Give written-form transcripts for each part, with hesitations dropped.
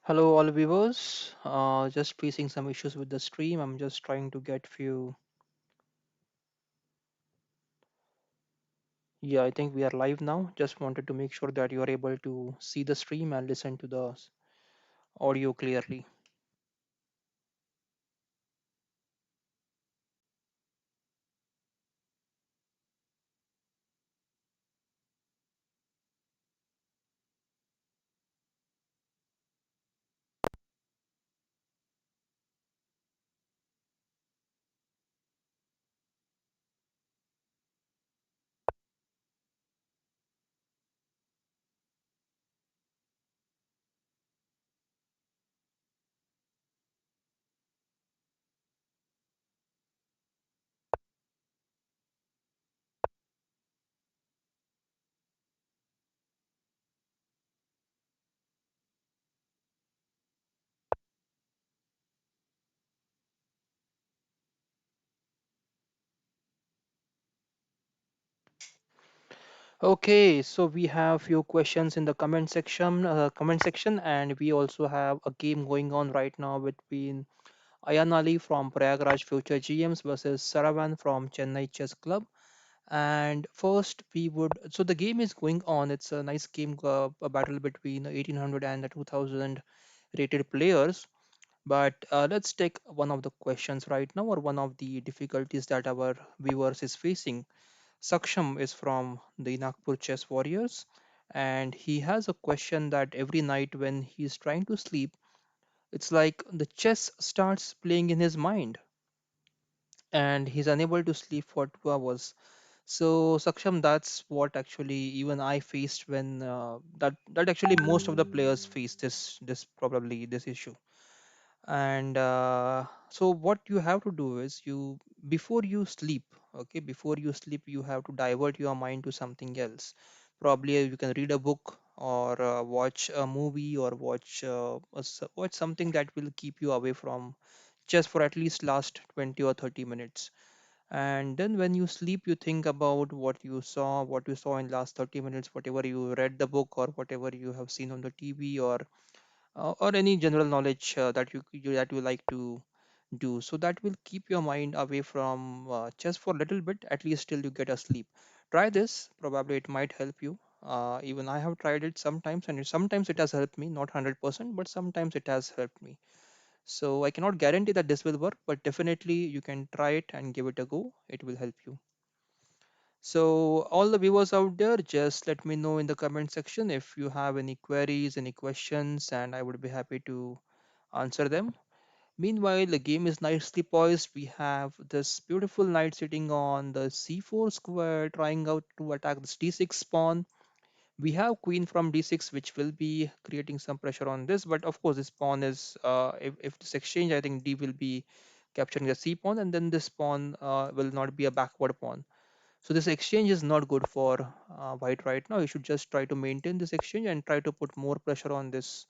Hello, all viewers. Just facing some issues with the stream. I'm just trying to get few. Yeah, I think we are live now. Just wanted to make sure that you are able to see the stream and listen to the audio clearly. Okay, so we have few questions in the comment section, and we also have a game going on right now between Ayan Ali from Prayagraj Future GMs versus Saravan from Chennai Chess Club. And first, so the game is going on. It's a nice game, a battle between 1800 and the 2000 rated players. But let's take one of the questions right now, or one of the difficulties that our viewers is facing. Saksham is from the Nagpur Chess Warriors, and he has a question that every night when he's trying to sleep, it's like the chess starts playing in his mind, and he's unable to sleep for 2 hours. So Saksham, that's what actually even I faced when that actually most of the players face this probably this issue. And so what you have to do is before you sleep, okay, before you sleep, you have to divert your mind to something else. Probably you can read a book or watch a movie or watch something that will keep you away from chess for at least last 20 or 30 minutes. And then when you sleep, you think about what you saw in last 30 minutes, whatever you read the book or whatever you have seen on the TV, or any general knowledge that you like to do. So that will keep your mind away from chess for a little bit, at least till you get asleep. Try this. Probably it might help you. Even I have tried it sometimes, and sometimes it has helped me, not 100%, but sometimes it has helped me. So I cannot guarantee that this will work, but definitely you can try it and give it a go. It will help you. So all the viewers out there, just let me know in the comment section if you have any queries, any questions, and I would be happy to answer them. Meanwhile, the game is nicely poised. We have this beautiful knight sitting on the c4 square, trying out to attack this d6 pawn. We have queen from d6, which will be creating some pressure on this, but of course this pawn is if this exchange, I think d will be capturing the c pawn, and then this pawn will not be a backward pawn. So this exchange is not good for white right now. You should just try to maintain this exchange and try to put more pressure on this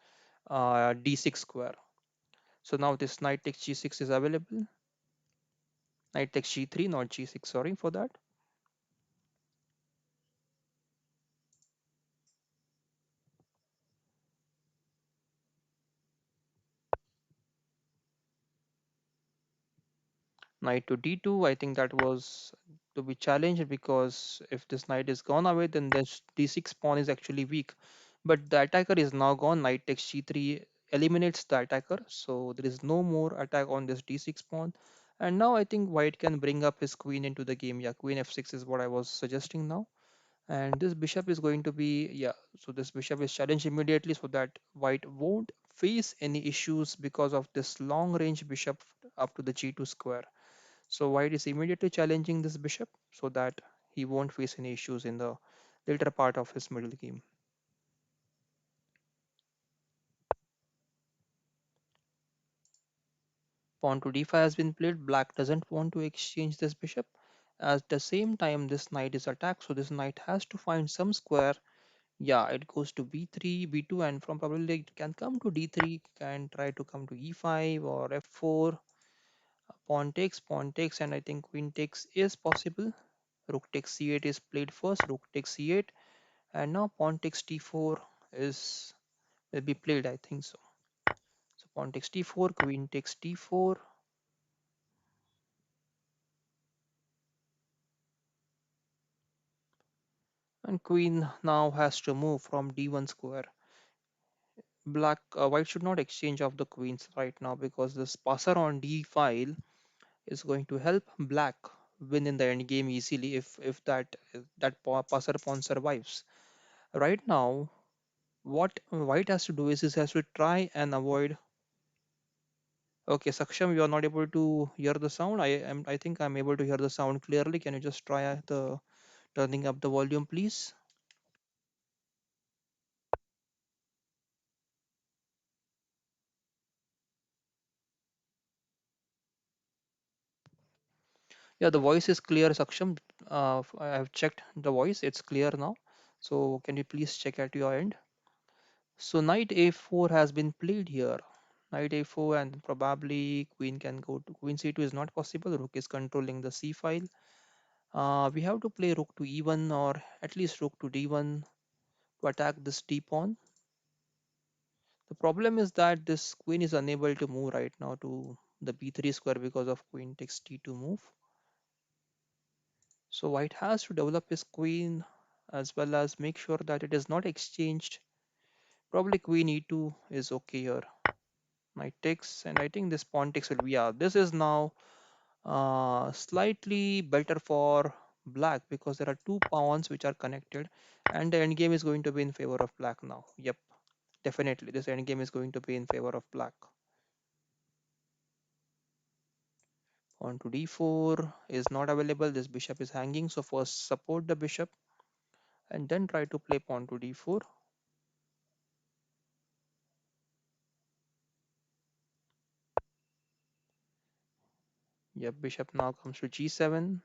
d6 square. So now this knight takes g6 is available. Knight takes g3, not g6, sorry for that. Knight to d2, I think that was to be challenged, because if this knight is gone away, then this d6 pawn is actually weak. But the attacker is now gone. Knight takes g3 eliminates the attacker, so there is no more attack on this d6 pawn. And now I think white can bring up his queen into the game. Yeah, queen f6 is what I was suggesting now. And this bishop is going to be, yeah, so this bishop is challenged immediately, so that white won't face any issues because of this long range bishop up to the g2 square. So white is immediately challenging this bishop so that he won't face any issues in the later part of his middle game. Pawn to d5 has been played. Black doesn't want to exchange this bishop. At the same time, this knight is attacked, so this knight has to find some square. Yeah, it goes to b3, b2, and from probably it can come to d3, can try to come to e5 or f4. Pawn takes, and I think queen takes is possible. Rook takes c8 is played first. Rook takes c8, and now pawn takes t4 is will be played. I think so. Pawn takes d4, queen takes d4, and queen now has to move from d1 square. White should not exchange of the queens right now because this passer on d file is going to help black win in the end game easily if passer pawn survives. Right now, what white has to do is he has to try and avoid. Okay, Saksham, you are not able to hear the sound. I think I'm able to hear the sound clearly. Can you just try the turning up the volume, please? Yeah, the voice is clear, Saksham. I have checked the voice; it's clear now. So can you please check at your end? So knight a4 has been played here. Knight a4 and probably queen can go to queen c2 is not possible. Rook is controlling the c file. We have to play rook to e1 or at least rook to d1 to attack this d pawn. The problem is that this queen is unable to move right now to the b3 square because of queen takes d2 move. So white has to develop his queen as well as make sure that it is not exchanged. Probably queen e2 is okay here. Knight takes, and I think this pawn takes will be, yeah, this is now slightly better for black because there are two pawns which are connected, and the endgame is going to be in favor of black now. Yep, definitely this endgame is going to be in favor of black. Pawn to d4 is not available. This bishop is hanging, so first support the bishop and then try to play pawn to d4. Yep, bishop now comes to g7.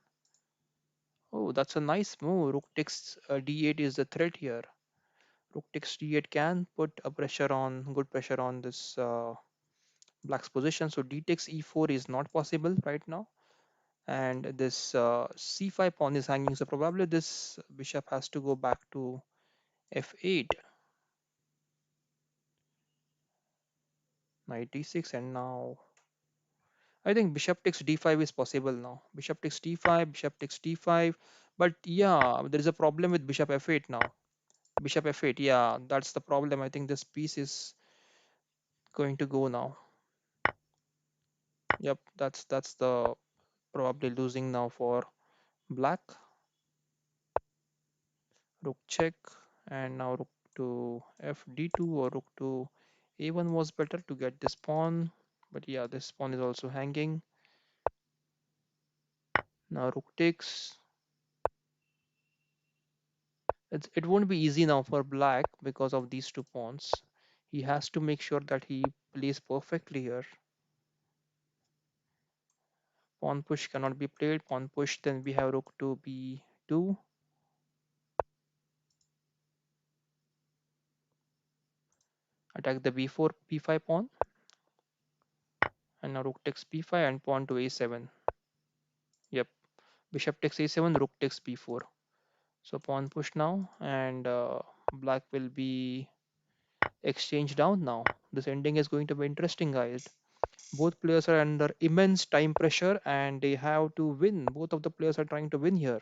Oh, that's a nice move. Rook takes d8 is the threat here. Rook takes d8 can put a pressure on, good pressure on this black's position. So d takes e4 is not possible right now. And this c5 pawn is hanging. So probably this bishop has to go back to f8. Knight d6, and now I think bishop takes d5 is possible now. Bishop takes d5, bishop takes d5. But yeah, there is a problem with bishop f8 now. Bishop f8, yeah, that's the problem. I think this piece is going to go now. Yep, that's the probably losing now for black. Rook check, and now rook to fd2 or rook to a1 was better to get this pawn. But yeah, this pawn is also hanging. Now rook takes. It won't be easy now for black because of these two pawns. He has to make sure that he plays perfectly here. Pawn push cannot be played. Pawn push, then we have rook to b2. Attack the b4, b5 pawn. And now rook takes b5 and pawn to a7. Yep. Bishop takes a7, rook takes b4. So pawn push now, and black will be exchanged down now. This ending is going to be interesting, guys. Both players are under immense time pressure and they have to win. Both of the players are trying to win here.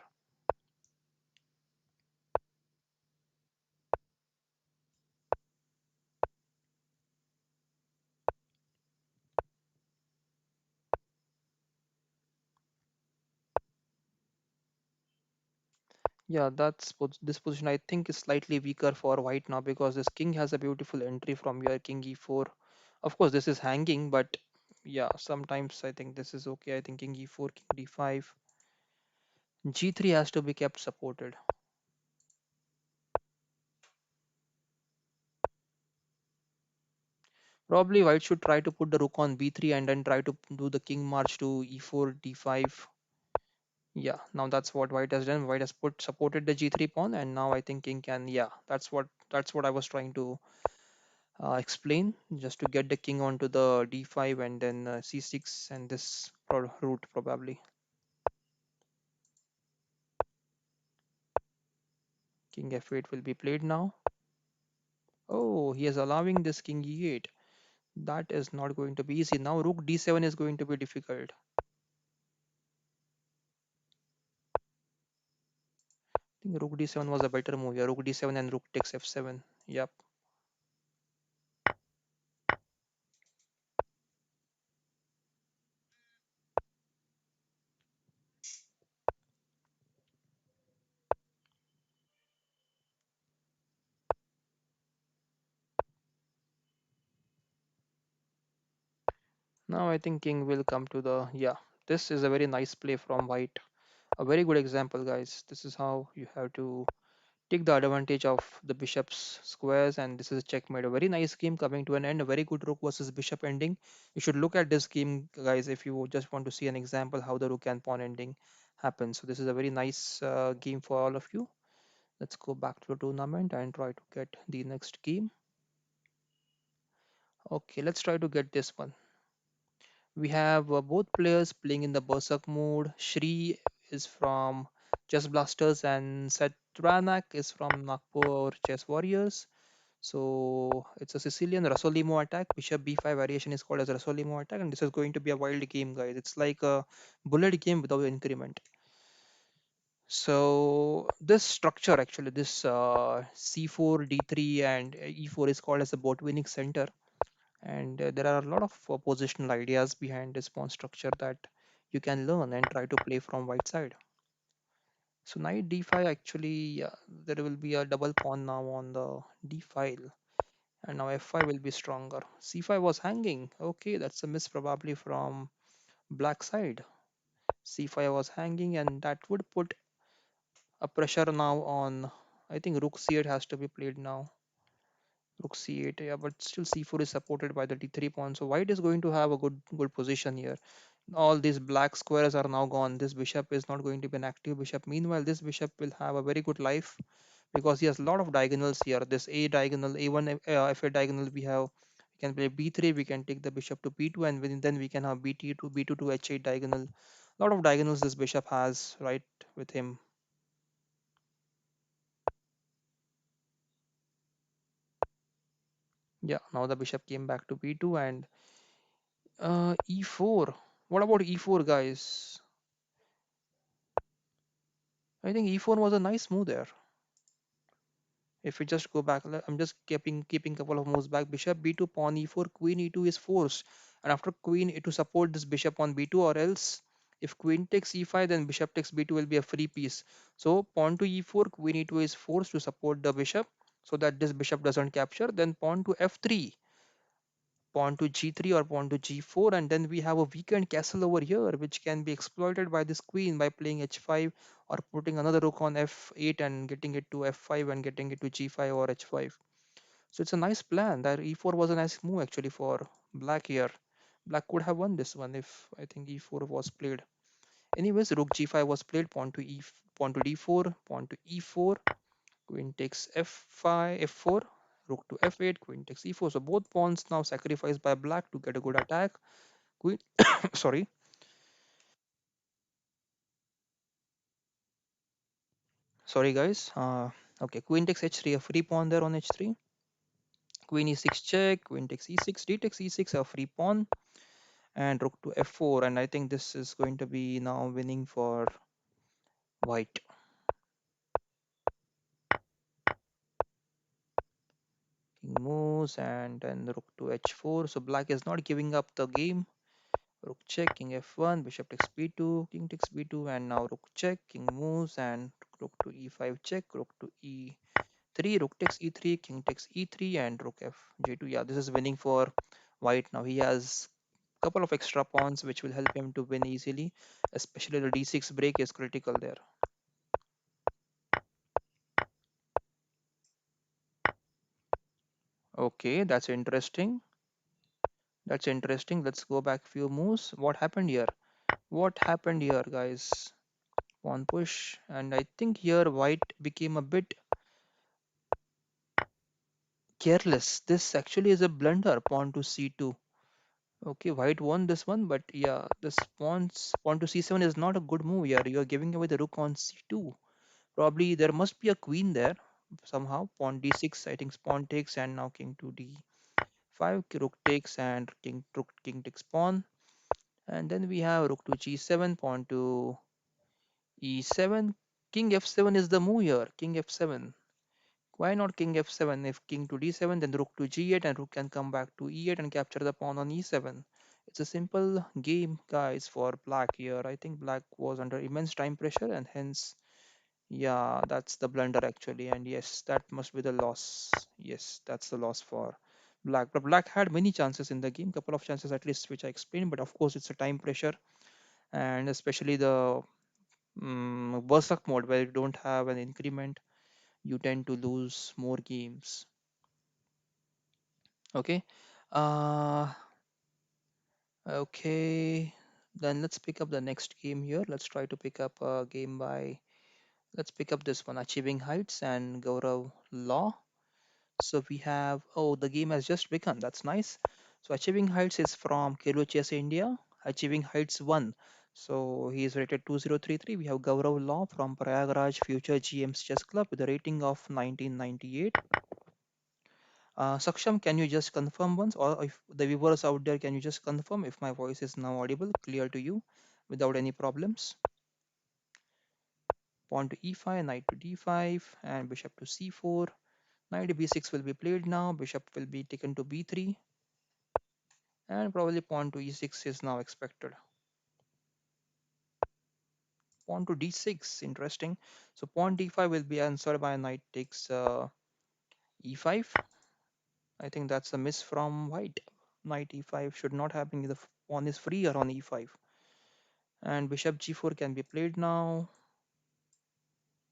Yeah, this position I think is slightly weaker for white now because this king has a beautiful entry from your king e4. Of course, this is hanging, but yeah, sometimes I think this is okay. I think king e4, king d5, g3 has to be kept supported. Probably white should try to put the rook on b3 and then try to do the king march to e4, d5. Yeah, now that's what white has done. White has put supported the g3 pawn, and now I think king can. Yeah, that's what I was trying to explain, just to get the king onto the d5 and then c6 and this route probably. King f8 will be played now. Oh, he is allowing this king e8. That is not going to be easy. Now rook d7 is going to be difficult. I think rook d7 was a better move here. Rook d7 and rook takes f7. Yep. Now I think king will come to the, yeah. This is a very nice play from white. A very good example, guys. This is how you have to take the advantage of the bishop's squares, and this is a checkmate. A very nice game coming to an end. A very good rook versus bishop ending. You should look at this game, guys, if you just want to see an example how the rook and pawn ending happens. So this is a very nice game for all of you. Let's go back to the tournament and try to get the next game. Okay, let's try to get this one. We have both players playing in the Berserk mode. Shri is from Chess Blasters and Satranak is from Nagpur Chess Warriors. So it's a Sicilian Rasolimo attack. Bishop b5 variation is called as Rasolimo attack, and this is going to be a wild game, guys. It's like a bullet game without increment. So this structure, actually, this c4, d3, and e4 is called as the Botvinnik center, and there are a lot of positional ideas behind this pawn structure that you can learn and try to play from white side. So knight d5, actually, there will be a double pawn now on the d file, and now f5 will be stronger. c5 was hanging. Okay, that's a miss probably from black side. c5 was hanging, and that would put a pressure now on, I think rook c8 has to be played now. Rook c8, yeah, but still c4 is supported by the d3 pawn, so white is going to have a good position here. All these black squares are now gone. This bishop is not going to be an active bishop. Meanwhile, this bishop will have a very good life because he has a lot of diagonals here. This a diagonal, a1, f8 diagonal, we can play b3, we can take the bishop to b2, and then we can have bt2, b2 to h8 diagonal. A lot of diagonals this bishop has right with him. Yeah, now the bishop came back to b2 and e4. What about e4, guys? I think e4 was a nice move there. If we just go back, I'm just keeping couple of moves back. Bishop b2, pawn e4, queen e2 is forced, and after queen to support this bishop on b2, or else if queen takes e5, then bishop takes b2 will be a free piece. So pawn to e4, queen e2 is forced to support the bishop so that this bishop doesn't capture. Then pawn to f3, pawn to g3 or pawn to g4, and then we have a weakened castle over here which can be exploited by this queen by playing h5 or putting another rook on f8 and getting it to f5 and getting it to g5 or h5. So it's a nice plan. That e4 was a nice move actually for black here. Black could have won this one if I think e4 was played. Anyways, rook g5 was played, pawn to d4, pawn to e4, queen takes f5, f4, rook to f8, queen takes e4. So both pawns now sacrificed by black to get a good attack. Queen, sorry, sorry guys. Okay, queen takes h3, a free pawn there on h3. Queen e6 check, queen takes e6, d takes e6, a free pawn, and rook to f4. And I think this is going to be now winning for white. King moves and then rook to h4. So black is not giving up the game. Rook check, king f1, bishop takes b2, king takes b2, and now rook check, king moves, and rook to e5 check, rook to e3, rook takes e3, king takes e3, and rook f j2. Yeah, this is winning for white. Now he has a couple of extra pawns which will help him to win easily, especially the d6 break is critical there. Okay, that's interesting. That's interesting. Let's go back few moves. What happened here? What happened here, guys? Pawn push, and I think here white became a bit careless. This actually is a blunder. Pawn to c2. Okay, white won this one, but yeah, this pawn to c7 is not a good move here. You're giving away the rook on c2. Probably there must be a queen there somehow. Pawn d6, I think pawn takes, and now king to d5. 5, rook takes and king takes pawn. And then we have rook to g7, pawn to e7. King f7 is the move here. King f7. Why not king f7? If king to d7, then rook to g8, and rook can come back to e8 and capture the pawn on e7. It's a simple game, guys, for black here. I think black was under immense time pressure, and hence, yeah, that's the blunder actually. And yes, that must be the loss. Yes, that's the loss for black. But black had many chances in the game, couple of chances at least, which I explained. But of course, it's a time pressure, and especially the Berserk mode where you don't have an increment, you tend to lose more games. Okay. Uh, okay. Then let's pick up the next game here. Let's try to pick up a game by. Let's pick up this one, Achieving Heights and Gaurav Law. So we have. Oh, the game has just begun. That's nice. So Achieving Heights is from Khelo Chess India. Achieving Heights 1. So he is rated 2033. We have Gaurav Law from Prayagraj Future GM's Chess Club with a rating of 1998. Saksham, can you just confirm once, or if the viewers out there, can you just confirm if my voice is now audible, clear to you, without any problems? Pawn to e5, knight to d5, and bishop to c4. Knight b6 will be played now. Bishop will be taken to b3, and probably pawn to e6 is now expected. Pawn to d6, interesting. So pawn d5 will be answered by knight takes e5. I think that's a miss from white. Knight e5 should not happen. The pawn is freer on e5. And bishop g4 can be played now,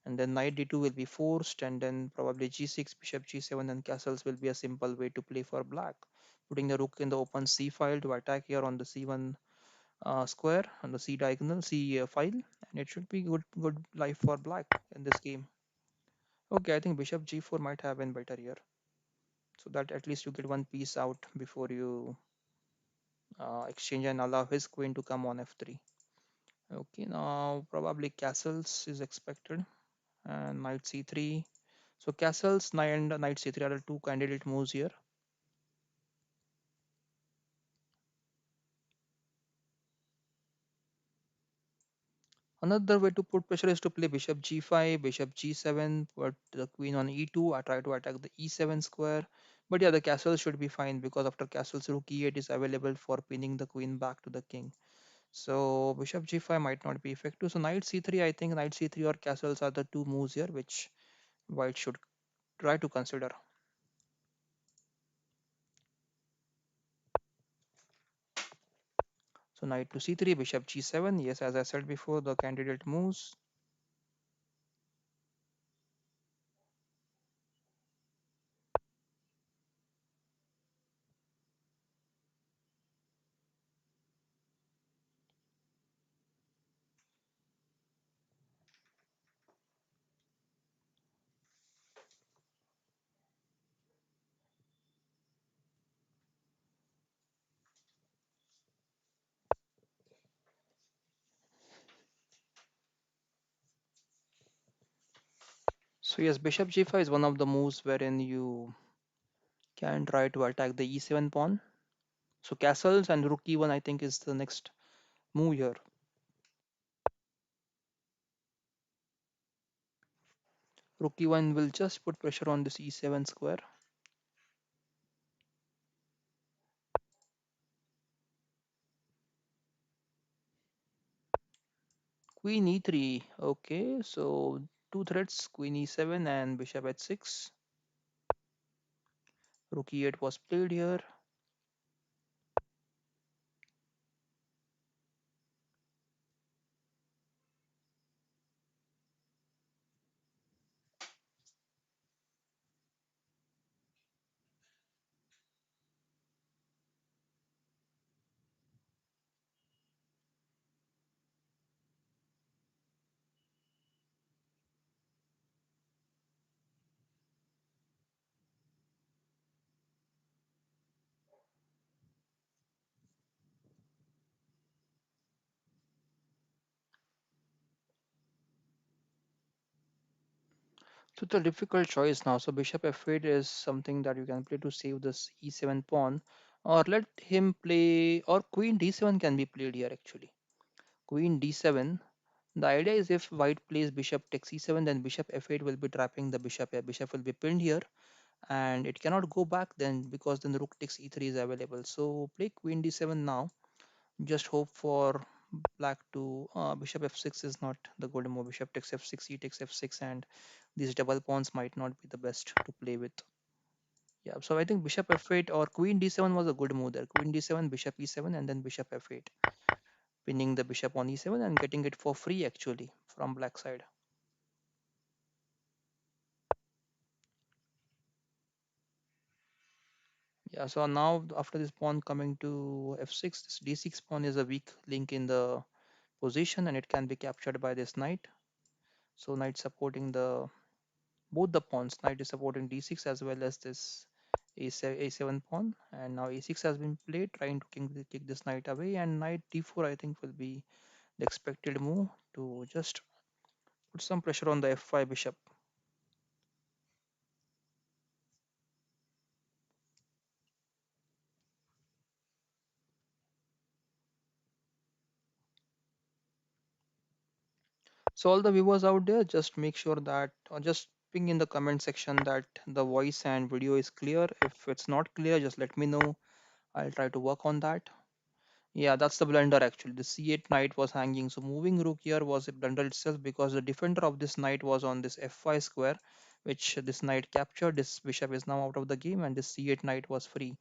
and then knight d2 will be forced, and then probably g6, bishop g7, and castles will be a simple way to play for black, putting the rook in the open c file to attack here on the c1 square on the c diagonal c file, and it should be good life for black in this game. Okay, I think bishop g4 might have been better here, so that at least you get one piece out before you exchange and allow his queen to come on f3. Okay, now probably castles is expected, and knight c3. So castles, knight and knight c3 are the two candidate moves here. Another way to put pressure is to play bishop g5, bishop g7, put the queen on e2. I try to attack the e7 square. But yeah, the castle should be fine because after castles, rook e8 is available for pinning the queen back to the king. So bishop g5 might not be effective. So knight c3, I think knight c3 or castles are the two moves here which white should try to consider. So knight to c3, bishop g7. Yes, as I said before, the candidate moves. So yes, bishop g5 is one of the moves wherein you can try to attack the e7 pawn. So castles and rook e1 I think is the next move here. Rook e1 will just put pressure on this e7 square. Queen e3. Okay, so two threats, queen e7 and bishop h6. Rook e8 was played here. So it's a difficult choice now. So bishop f8 is something that you can play to save this e7 pawn, or let him play, or queen d7 can be played here actually. Queen d7. The idea is if white plays bishop takes e7, then bishop f8 will be trapping the bishop here. Bishop will be pinned here, and it cannot go back then because then the rook takes e3 is available. So play queen d7 now. Just hope for black to bishop f6 is not the good move. Bishop takes f6, e takes f6, and these double pawns might not be the best to play with. Yeah, so I think bishop f8 or queen d7 was a good move there. Queen d7, bishop e7, and then bishop f8, pinning the bishop on e7 and getting it for free actually from black side. Yeah, so now after this pawn coming to f6, this d6 pawn is a weak link in the position and it can be captured by this knight. So knight supporting the both the pawns. Knight is supporting d6 as well as this a7 pawn, and now a6 has been played, trying to kick this knight away, and knight d4 I think will be the expected move to just put some pressure on the f5 bishop. So all the viewers out there, just make sure that, or just ping in the comment section that the voice and video is clear. If it's not clear, just let me know. I'll try to work on that. Yeah, that's the blunder actually. The c8 knight was hanging, so moving rook here was a blunder itself because the defender of this knight was on this f5 square, which this knight captured. This bishop is now out of the game, and this c8 knight was free.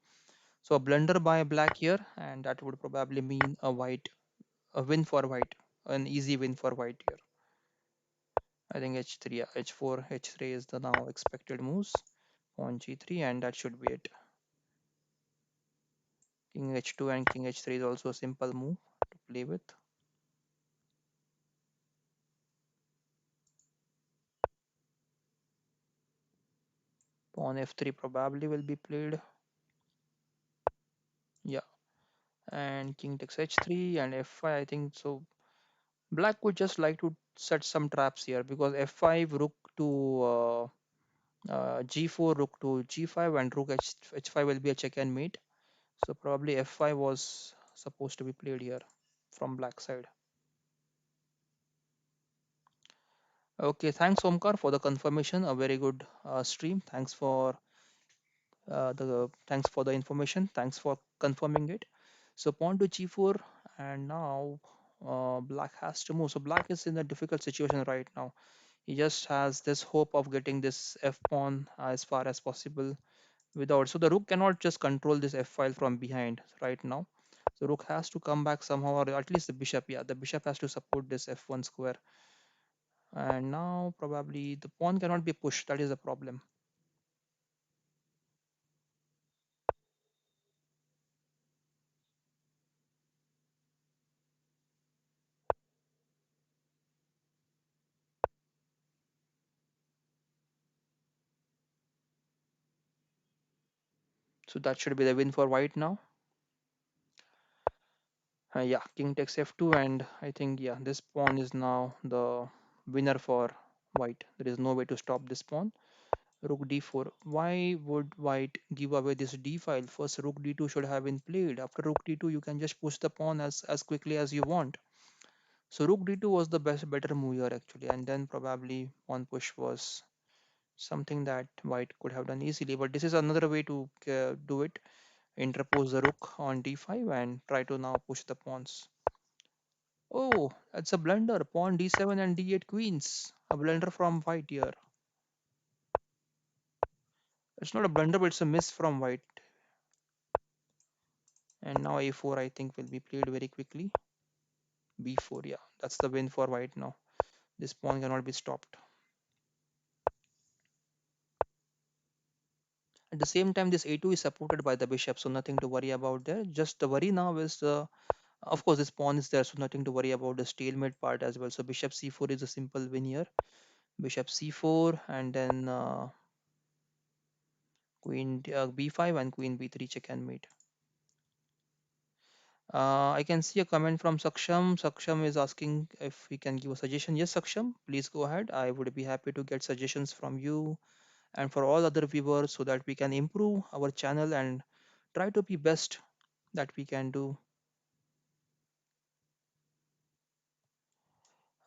So a blunder by black here, and that would probably mean a win for white, an easy win for white here. I think h3, yeah, h4, h3 is the now expected moves. Pawn g3, and that should be it. King h2 and king h3 is also a simple move to play with. Pawn f3 probably will be played. Yeah, and king takes h3 and f5. I think so. Black would just like to set some traps here because f5, rook to g4, rook to g5, and rook h5 will be a check and mate. So probably f5 was supposed to be played here from black side. Okay, thanks Omkar for the confirmation. A very good stream. Thanks for the information. Thanks for confirming it. So pawn to g4, and now black has to move. So black is in a difficult situation right now. He just has this hope of getting this f pawn as far as possible without. So the rook cannot just control this f file from behind right now. So rook has to come back somehow, or at least the bishop. Yeah, the bishop has to support this f1 square. And now probably the pawn cannot be pushed. That is the problem. So that should be the win for white now. Yeah, king takes f2, and I think, yeah, this pawn is now the winner for white. There is no way to stop this pawn. Rook d4. Why would white give away this d file? First, rook d2 should have been played. After rook d2, you can just push the pawn as quickly as you want. So rook d2 was the better move here actually, and then probably pawn push was something that white could have done easily. But this is another way to do it. Interpose the rook on d5 and try to now push the pawns. Oh, it's a blunder. Pawn d7 and d8 queens. A blunder from white here. It's not a blunder, but it's a miss from white. And now a4 I think will be played very quickly. b4, yeah, that's the win for white now. This pawn cannot be stopped. At the same time, this a2 is supported by the bishop, so nothing to worry about there. Just the worry now is of course this pawn is there, so nothing to worry about the stalemate part as well. So bishop c4 is a simple win here. Bishop c4, and then queen b5 and queen b3 check and mate. I can see a comment from Saksham. Saksham is asking if we can give a suggestion. Yes, Saksham, please go ahead. I would be happy to get suggestions from you and for all other viewers so that we can improve our channel and try to be best that we can do.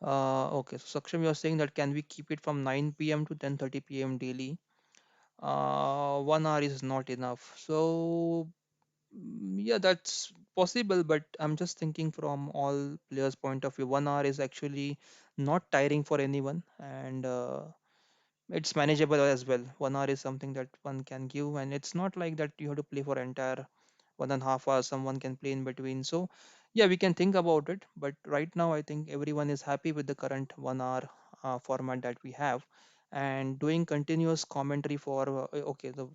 Okay, so Saksham, you're saying that can we keep it from 9 p.m. to 10:30 p.m. daily? 1 hour is not enough. So yeah, that's possible, but I'm just thinking from all players' point of view. 1 hour is actually not tiring for anyone, and it's manageable as well. 1 hour is something that one can give, and it's not like that you have to play for entire 1.5 hours. Someone can play in between. So yeah, we can think about it. But right now, I think everyone is happy with the current 1 hour format that we have, and doing continuous commentary for okay, the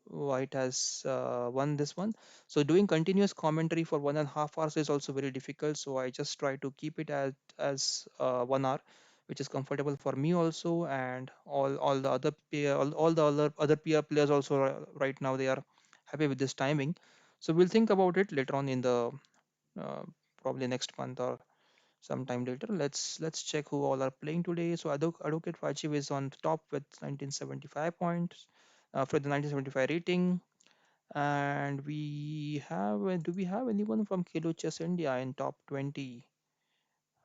White has won this one. So doing continuous commentary for 1.5 hours is also very difficult. So I just try to keep it as 1 hour, which is comfortable for me also, and all the other peer, all the other peer players also right now they are happy with this timing. So we'll think about it later on in the uh, probably next month or sometime later. Let's check who all are playing today. So Advocate Rajiv is on the top with 1975 points for the 1975 rating. And we have, do we have anyone from Khelo Chess India in top 20?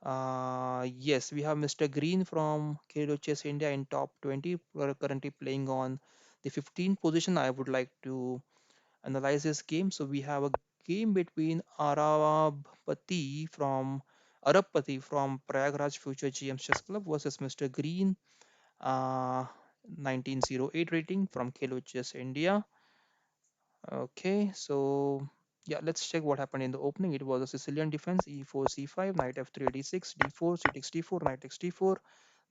Yes, we have Mr. Green from Khelo Chess India in top 20, currently playing on the 15th position. I would like to analyze this game. So we have a game between Arabpati from Prayagraj Future GM Chess Club versus Mr. Green, uh, 1908 rating from Khelo Chess India. Okay, so yeah, let's check what happened in the opening. It was a Sicilian defense, e4, c5, knight f3, d6, d4, c takes d4, knight takes d4,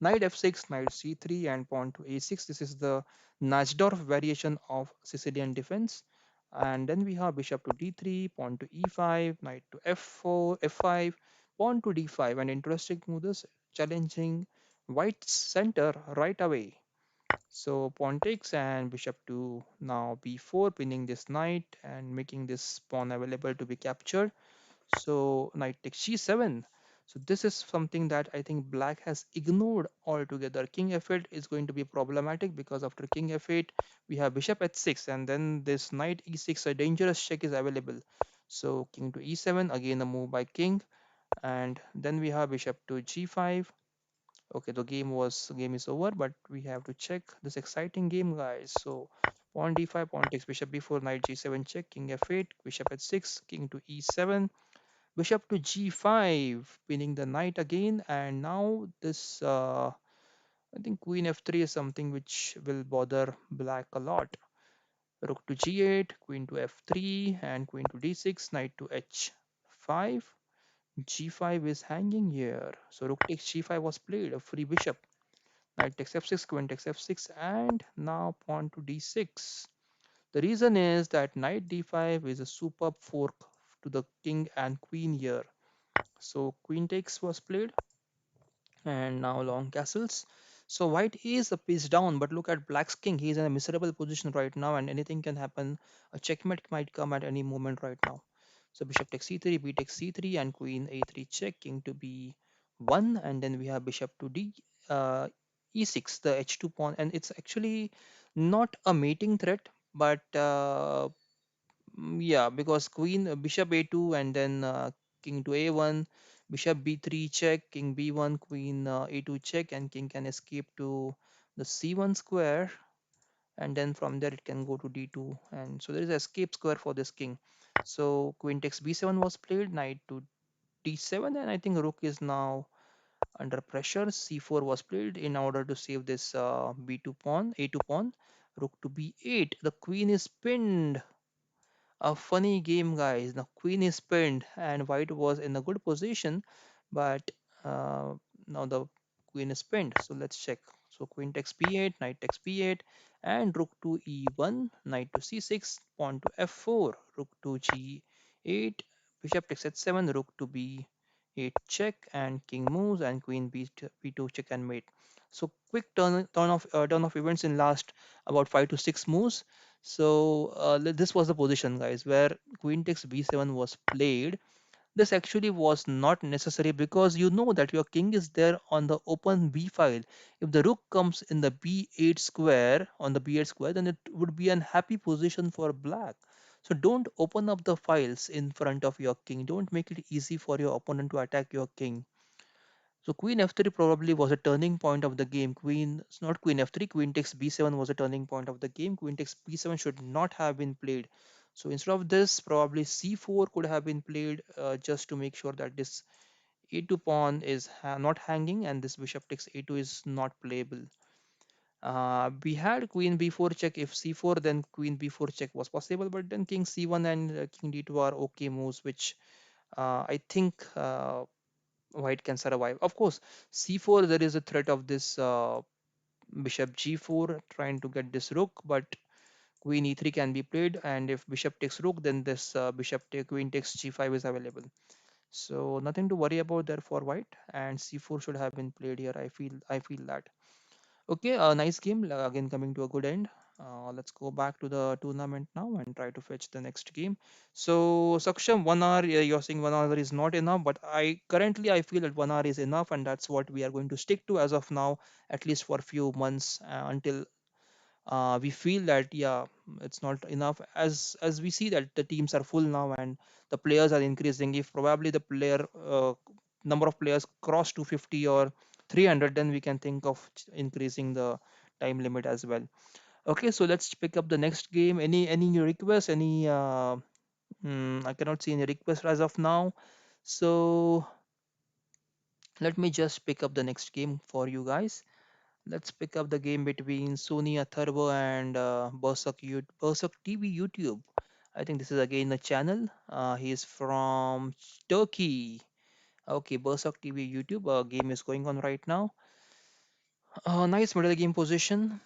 knight f6, knight c3, and pawn to a6. This is the Najdorf variation of Sicilian defense. And then we have bishop to d3, pawn to e5, knight to f4, f5, pawn to d5. And interesting move is challenging white center right away. So pawn takes and bishop to now b4, pinning this knight and making this pawn available to be captured. So knight takes g7. So this is something that I think black has ignored altogether. King f8 is going to be problematic because after king f8 we have bishop h6 and then this knight e6, a dangerous check is available. So king to e7, again a move by king, and then we have bishop to g5. Okay, the game is over, but we have to check this exciting game, guys. So pawn d5, pawn takes bishop b4, knight g7 check, king f8, bishop h6, king to e7, bishop to g5, pinning the knight again. And now this, I think queen f3 is something which will bother black a lot. Rook to g8, queen to f3, and queen to d6, knight to h5. G5 is hanging here. So rook takes g5 was played, a free bishop. Knight takes f6, queen takes f6, and now pawn to d6. The reason is that knight d5 is a superb fork to the king and queen here. So queen takes was played, and now long castles. So white is a piece down, but look at black's king. He is in a miserable position right now, and anything can happen. A checkmate might come at any moment right now. So bishop takes c3, b takes c3, and queen a3 check, king to b1, and then we have bishop to d e6, the h2 pawn, and it's actually not a mating threat, but yeah, because queen bishop a2 and then king to a1, bishop b3 check, king b1, queen a2 check, and king can escape to the c1 square, and then from there it can go to d2, and so there is escape square for this king. So queen takes b7 was played, knight to d7, and I think rook is now under pressure. C4 was played in order to save this b2 pawn, a2 pawn. Rook to b8, the queen is pinned. A funny game, guys. The queen is pinned, and white was in a good position, but uh, now the queen is pinned. So let's check. So queen takes b8, knight takes b8, and rook to e1, knight to c6, pawn to f4, rook to g8, bishop takes h7, rook to b8 check, and king moves, and queen b2 check and mate. So quick turn of events in last about 5 to 6 moves. So this was the position, guys, where queen takes b7 was played. This actually was not necessary because you know that your king is there on the open b file. If the rook comes in the b8 square on the b8 square, then it would be an happy position for black. So don't open up the files in front of your king. Don't make it easy for your opponent to attack your king. So queen f3 probably was a turning point of the game. Queen, it's not queen f3, queen takes b7 was a turning point of the game. Queen takes b7 should not have been played. So instead of this, probably c4 could have been played just to make sure that this a2 pawn is not hanging and this bishop takes a2 is not playable. We had queen b4 check. If c4, then queen b4 check was possible, but then king c1 and king d2 are okay moves, which I think white can survive. Of course, c4 there is a threat of this bishop g4 trying to get this rook, but queen e3 can be played, and if bishop takes rook, then this bishop take queen takes g5 is available. So nothing to worry about there for white, and c4 should have been played here. I feel that. Okay, a nice game. Again, coming to a good end. Let's go back to the tournament now and try to fetch the next game. So, Saksham, 1 hour, you're saying 1 hour is not enough, but I feel that 1 hour is enough, and that's what we are going to stick to as of now, at least for a few months until we feel that yeah, it's not enough. As we see that the teams are full now and the players are increasing. If probably the player number of players cross 250 or 300, then we can think of increasing the time limit as well. Okay, so let's pick up the next game. Any requests? I cannot see any requests as of now. So let me just pick up the next game for you guys. Let's pick up the game between Sony Atharva and Berserk TV YouTube. I think this is again a channel. He is from Turkey. Okay, Berserk TV YouTube. Game is going on right now. Nice middle game position.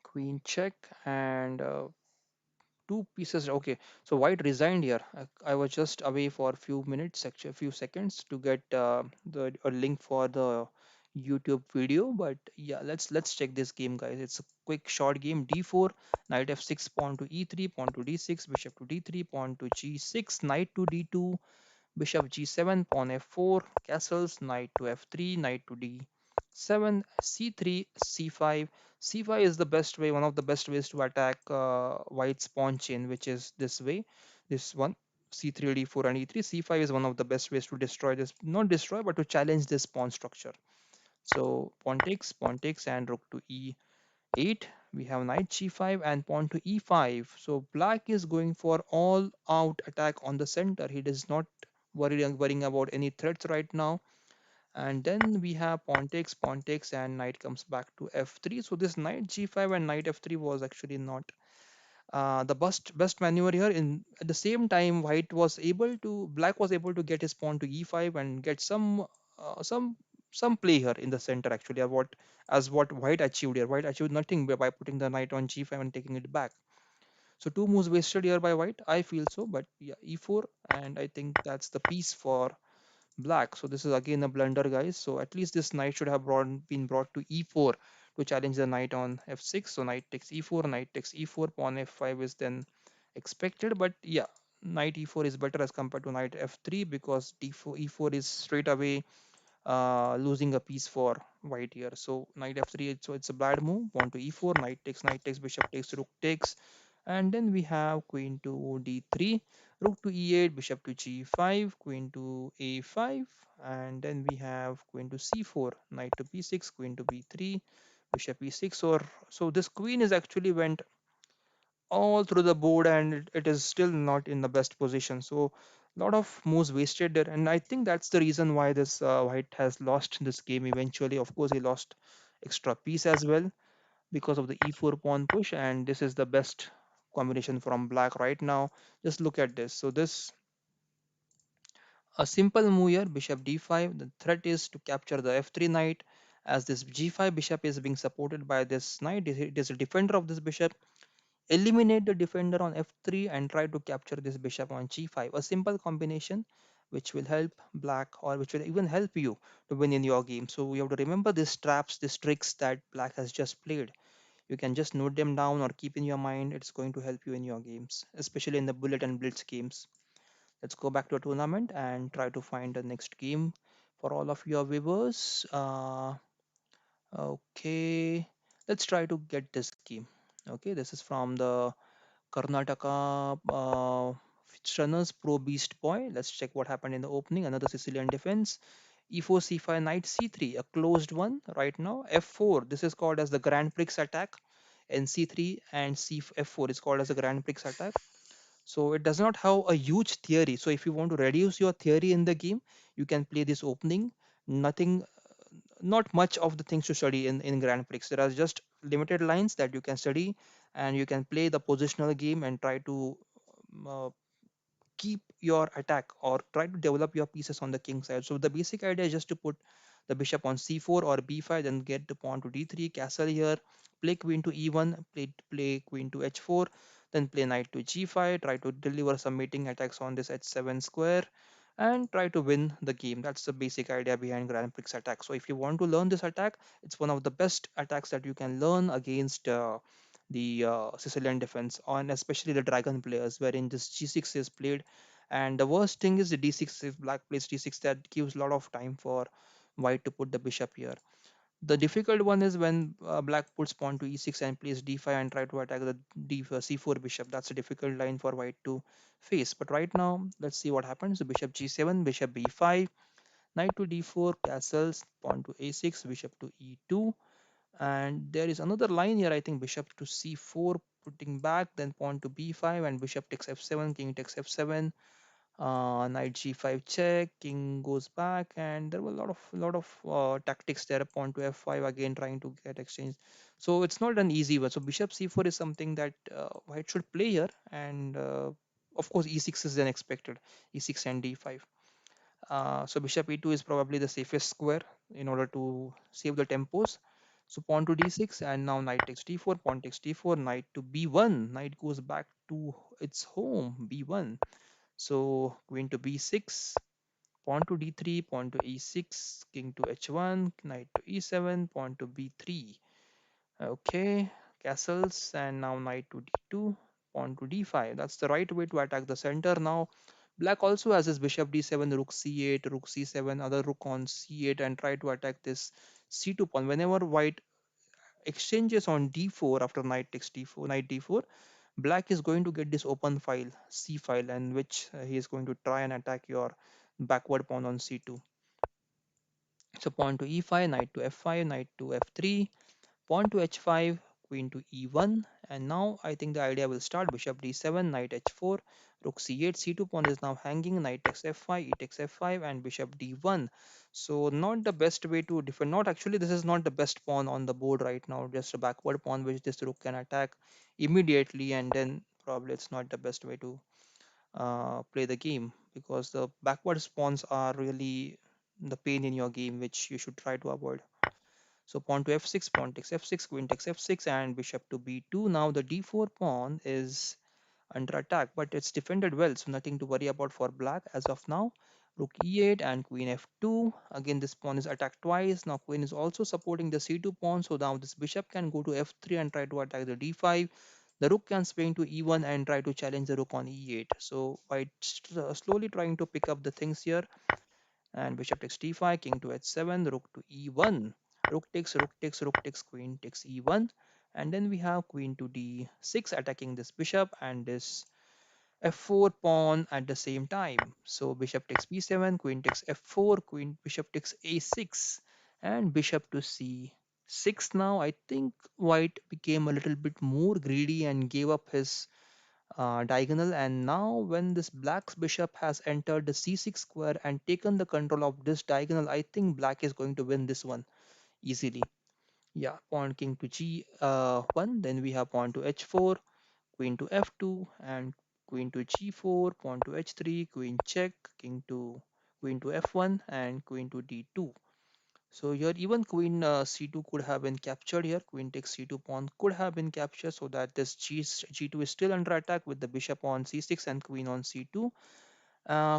Queen check and two pieces. Okay, so white resigned here. I was just away for a few minutes, actually a few seconds, to get the a link for the YouTube video. But yeah, let's check this game, guys. It's a quick short game. D4, knight f6, pawn to e3, pawn to d6, bishop to d3, pawn to g6, knight to d2, bishop g7, pawn f4, castles, knight to f3, knight to d7, c3, c5. c5 is the best way, one of the best ways to attack white's pawn chain, which is this way, this one, c3, d4, and e3. c5 is one of the best ways to destroy this, not destroy, but to challenge this pawn structure. So pawn takes, and rook to e8. We have knight g5 and pawn to e5. So black is going for all out attack on the center. He does not worrying about any threats right now. And then we have pawn takes, and knight comes back to f3. So this knight g5 and knight f3 was actually not the best maneuver here. In at the same time, black was able to get his pawn to e5 and get some play here in the center actually. What white achieved here. White achieved nothing by putting the knight on g5 and taking it back. So two moves wasted here by white. I feel so, but yeah, e4, and I think that's the piece for black. So this is again a blunder, guys. So at least this knight should have been brought to e4 to challenge the knight on f6. So knight takes e4, knight takes e4, pawn f5 is then expected. But yeah, knight e4 is better as compared to knight f3 because d4 e4 is straight away losing a piece for white here. So knight f3, so it's a bad move. Pawn to e4, knight takes, bishop takes, rook takes, and then we have queen to d3, rook to e8, bishop to g5, queen to a5, and then we have queen to c4, knight to b6, queen to b3, bishop e6. Or so this queen is actually went all through the board, and it is still not in the best position. So a lot of moves wasted there, and I think that's the reason why this white has lost this game eventually. Of course, he lost extra piece as well because of the e4 pawn push, and this is the best combination from black right now. Just look at this. So this a simple move here, bishop d5. The threat is to capture the f3 knight, As this g5 bishop is being supported by this knight, it is a defender of this bishop. Eliminate the defender on f3 and try to capture this bishop on g5. A simple combination which will help black, or which will even help you to win in your game. So you have to remember these traps, these tricks that black has just played. You can just note them down or keep in your mind. It's going to help you in your games, especially in the bullet and blitz games. Let's go back to a tournament and try to find the next game for all of your viewers. Okay, let's try to get this game. Okay, this is from the Karnataka Runners Pro Beast Boy. Let's check what happened in the opening. Another Sicilian defense. E4, C5, Knight C3, a closed one right now. F4, this is called as the Grand Prix attack. And C3 and F4 is called as the Grand Prix attack. So it does not have a huge theory. So if you want to reduce your theory in the game, you can play this opening. Nothing, not much of the things to study in Grand Prix. There are just limited lines that you can study, and you can play the positional game and try to uh, keep your attack or try to develop your pieces on the king side. So the basic idea is just to put the bishop on c4 or b5, then get the pawn to d3, castle here, play queen to e1, play queen to h4, then play knight to g5, try to deliver some mating attacks on this h7 square, and try to win the game. That's the basic idea behind Grand Prix attack. So if you want to learn this attack, it's one of the best attacks that you can learn against the Sicilian defense, on especially the dragon players, wherein this g6 is played. And the worst thing is the d6. If black plays d6, that gives a lot of time for white to put the bishop here. The difficult one is when black puts pawn to e6 and plays d5 and try to attack the c4 bishop. That's a difficult line for white to face. But right now, let's see what happens. So bishop g7, bishop b5, knight to d4, castles, pawn to a6, bishop to e2. And there is another line here, I think bishop to c4, putting back, then pawn to b5, and bishop takes f7, king takes f7, knight g5 check, king goes back, and there were a lot of tactics there. Pawn to f5 again, trying to get exchange. So it's not an easy one. So bishop c4 is something that white should play here, and of course e6 is then expected, e6 and d5. So bishop e2 is probably the safest square in order to save the tempos. So pawn to d6, and now knight takes d4, pawn takes d4, knight to b1, knight goes back to its home, b1. So queen to b6, pawn to d3, pawn to e6, king to h1, knight to e7, pawn to b3. Okay, castles, and now knight to d2, pawn to d5. That's the right way to attack the center. Now black also has his bishop d7, rook c8, rook c7, other rook on c8, and try to attack this c2 pawn. Whenever white exchanges on d4 after knight takes d4, knight d4, black is going to get this open file, c file, and which he is going to try and attack your backward pawn on c2. So pawn to e5, knight to f5, knight to f3, pawn to h5, queen to e1, and now I think the idea will start. Bishop d7, knight h4, rook c8, c2 pawn is now hanging, knight takes f5, e takes f5, and bishop d1. So not the best way to defend. Not actually, this is not the best pawn on the board right now. Just a backward pawn which this rook can attack immediately, and then probably it's not the best way to play the game, because the backward pawns are really the pain in your game, which you should try to avoid. So pawn to f6, pawn takes f6, queen takes f6, and bishop to b2. Now the d4 pawn is under attack, but it's defended well, so nothing to worry about for black as of now. Rook e8 and queen f2. Again, this pawn is attacked twice. Now queen is also supporting the c2 pawn, so now this bishop can go to f3 and try to attack the d5. The rook can swing to e1 and try to challenge the rook on e8. So white slowly trying to pick up the things here, and bishop takes d5, king to h7, rook to e1, rook takes, rook takes, rook takes, queen takes e1, and then we have queen to d6 attacking this bishop and this f4 pawn at the same time. So bishop takes b7, queen takes f4, queen bishop takes a6, and bishop to c6. Now I think white became a little bit more greedy and gave up his diagonal, and now when this black's bishop has entered the c6 square and taken the control of this diagonal, I think black is going to win this one easily. Yeah, pawn king to g1, then we have pawn to h4, queen to f2, and queen to g4, pawn to h3, queen check, king to queen to f1, and queen to d2. So here even queen c2 could have been captured here. Queen takes c2 pawn could have been captured, so that this g2 is still under attack with the bishop on c6 and queen on c2.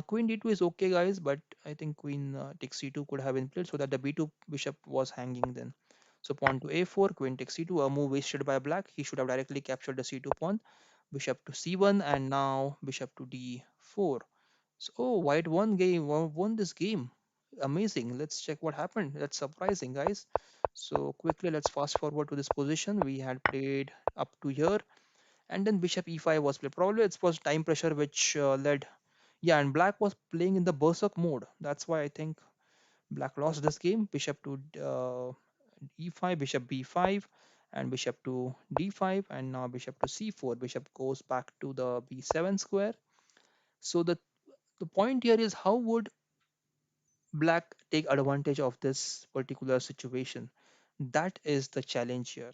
Queen d2 is okay, guys, but I think queen takes c2 could have been played so that the b2 bishop was hanging then. So pawn to a4, queen takes c2, a move wasted by black. He should have directly captured the c2 pawn. Bishop to c1, and now bishop to d4. So, oh, white won this game. Amazing. Let's check what happened. That's surprising, guys. So quickly, let's fast forward to this position. We had played up to here, and then bishop e5 was played. Probably it was time pressure which led. Yeah, and black was playing in the berserk mode. That's why I think black lost this game. Bishop to e5, bishop b5, and bishop to d5, and now bishop to c4. Bishop goes back to the b7 square. So the point here is, how would black take advantage of this particular situation? That is the challenge here.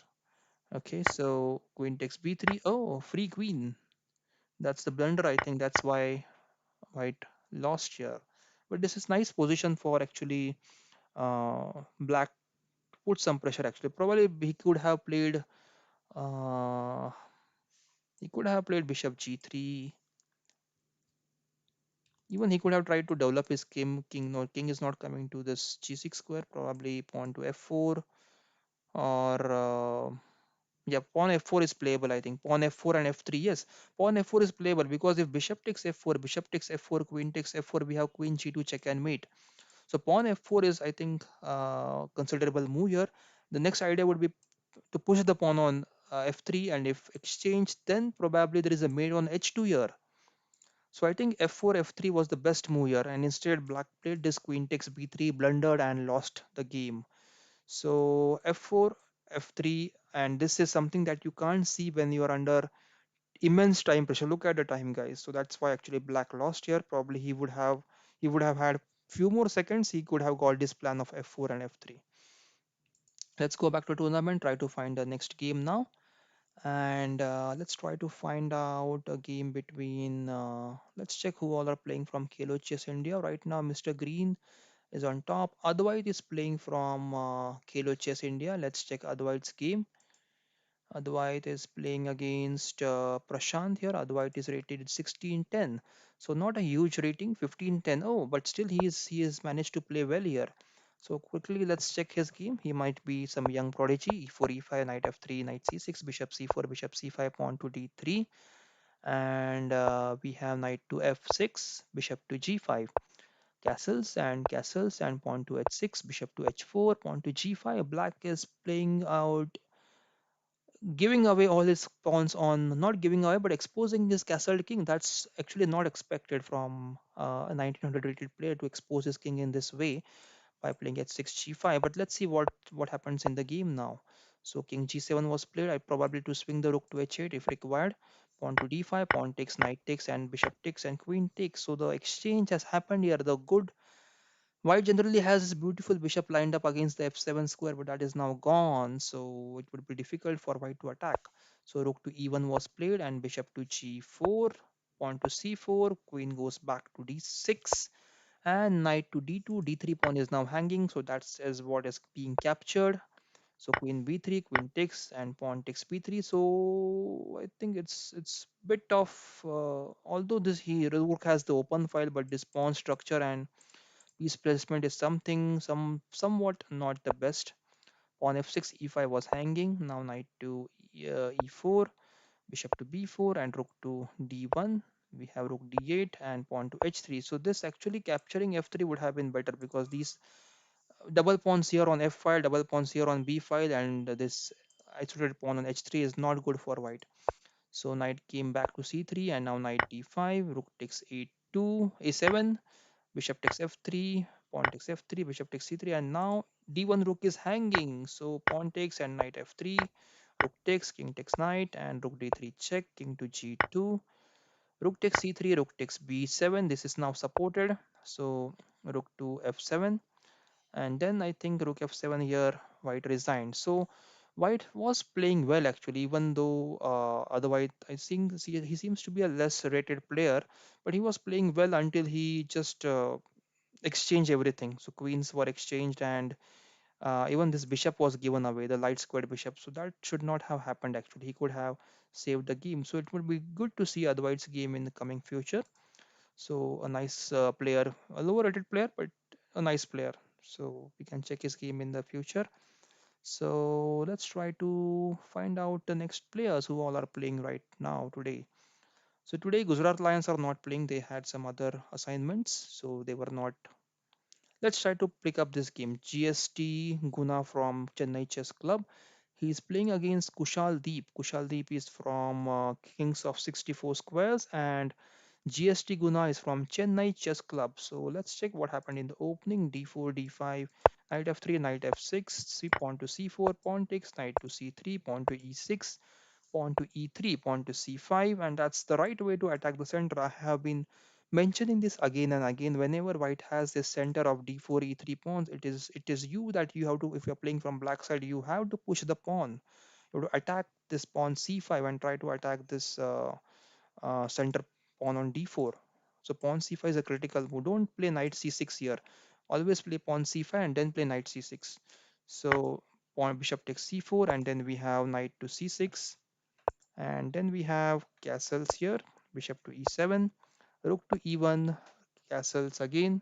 Okay, so queen takes b3. Oh, free queen. That's the blunder. I think that's why white lost here. But this is nice position for actually black to put some pressure. Actually, probably uh, he could have played bishop g3. Even he could have tried to develop his king. No, king is not coming to this g6 square. Probably pawn to f4, or yeah, pawn f4 is playable. I think pawn f4 and f3. Yes, pawn f4 is playable, because if bishop takes f4, bishop takes f4, queen takes f4, we have queen g2 check and mate. So pawn f4 is, I think, considerable move here. The next idea would be to push the pawn on f3, and if exchange, then probably there is a mate on h2 here. So I think f4 f3 was the best move here, and instead black played this queen takes b3, blundered and lost the game. So f4 f3, and this is something that you can't see when you are under immense time pressure. Look at the time, guys. So that's why actually black lost here. Probably he would have had few more seconds. He could have got this plan of f4 and f3. Let's go back to tournament, try to find the next game now, and let's try to find out a game between. Let's check who all are playing from Khelo Chess India right now. Mr. Green is on top. Advait is playing from Khelo Chess India. Let's check Advait's game. Advait is playing against Prashant here. Advait is rated 1610. So not a huge rating, 1510. Oh, but still he has managed to play well here. So quickly let's check his game. He might be some young prodigy. E4, e5, knight f3, knight c6, bishop c4, bishop c5, pawn to d3. And we have knight to f6, bishop to g5. Castles and pawn to h6, bishop to h4, pawn to g5. Black is playing out, giving away all his pawns on, not giving away but exposing his castle king. That's actually not expected from a 1900 rated player, to expose his king in this way by playing h6 g5. But let's see what happens in the game now. So king g7 was played. I probably to swing the rook to h8 if required. Pawn to d5, pawn takes, knight takes, and bishop takes, and queen takes. So the exchange has happened here. The good white generally has this beautiful bishop lined up against the f7 square, but that is now gone, so it would be difficult for white to attack. So rook to e1 was played, and bishop to g4, pawn to c4, queen goes back to d6, and knight to d2. D3 pawn is now hanging, so that's is what is being captured. So queen b3, queen takes, and pawn takes b3. So I think it's bit of although this he rook has the open file, but this pawn structure and piece placement is somewhat not the best. Pawn f6, e5 was hanging. Now knight to e4, bishop to b4, and rook to d1. We have rook d8 and pawn to h3. So this actually capturing f3 would have been better, because these double pawns here on f file, double pawns here on b file, and this isolated pawn on h3 is not good for white. So knight came back to c3, and now knight d5, rook takes a2, a7, bishop takes f3, pawn takes f3, bishop takes c3, and now d1 rook is hanging. So pawn takes and knight f3, rook takes, king takes knight, and rook d3 check, king to g2, rook takes c3, rook takes b7. This is now supported. So rook to f7, and then I think rook f7 here, white resigned. So white was playing well actually, even though otherwise I think he seems to be a less rated player, but he was playing well until he just exchanged everything. So queens were exchanged, and Even this bishop was given away, the light squared bishop. So that should not have happened actually. He could have saved the game. So it would be good to see Advait's game in the coming future. So a nice player, a lower rated player, but a nice player. So we can check his game in the future. So let's try to find out the next players who all are playing right now today. So today Gujarat Lions are not playing. They had some other assignments, so they were not. Let's try to pick up this game. GST Guna from Chennai Chess Club. He's playing against Kushal Deep. Kushal Deep is from Kings of 64 Squares, and GST Guna is from Chennai Chess Club. So let's check what happened in the opening. D4, D5, knight F3, knight F6, pawn to C4, pawn takes, knight to C3, pawn to E6, pawn to E3, pawn to C5, and that's the right way to attack the center. I have been mentioning this again and again. Whenever white has this center of D4, E3 pawns, it is you that you have to, if you're playing from black side, you have to push the pawn. You have to attack this pawn C5 and try to attack this center pawn on D4. So pawn C5 is a critical move. Don't play knight C6 here. Always play pawn C5 and then play knight C6. So pawn bishop takes C4, and then we have knight to C6, and then we have castles here. Bishop to E7, rook to E1, castles again,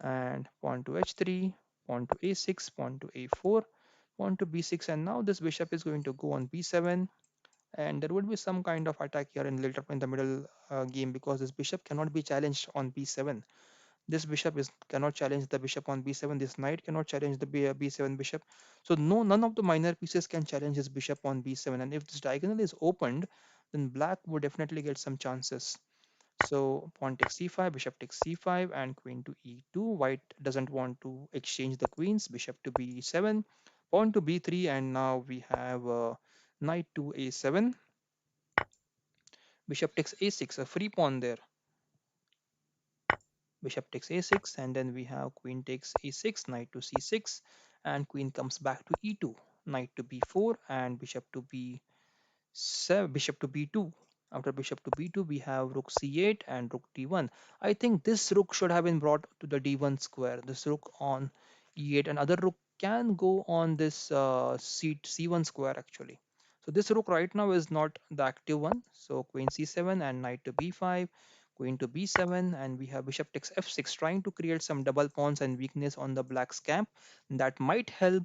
and pawn to H3, pawn to A6, pawn to A4, pawn to B6, and now this bishop is going to go on B7, and there would be some kind of attack here in later in the middle game, because this bishop cannot be challenged on B7. This bishop is cannot challenge the bishop on B7. This knight cannot challenge the B7 bishop. So no, none of the minor pieces can challenge his bishop on B7. And if this diagonal is opened, then black would definitely get some chances. So pawn takes C5, bishop takes C5, and queen to E2. White doesn't want to exchange the queens. Bishop to B7, pawn to B3, and now we have knight to A7. Bishop takes A6, a free pawn there. Bishop takes A6, and then we have queen takes A6, knight to C6, and queen comes back to E2, knight to B4, and bishop to B7, bishop to B2. After bishop to B2, we have rook C8 and rook D1. I think this rook should have been brought to the D1 square. This rook on E8, and other rook can go on this C1 square actually. So this rook right now is not the active one. So queen C7 and knight to B5, queen to B7, and we have bishop takes F6, trying to create some double pawns and weakness on the black's camp. That might help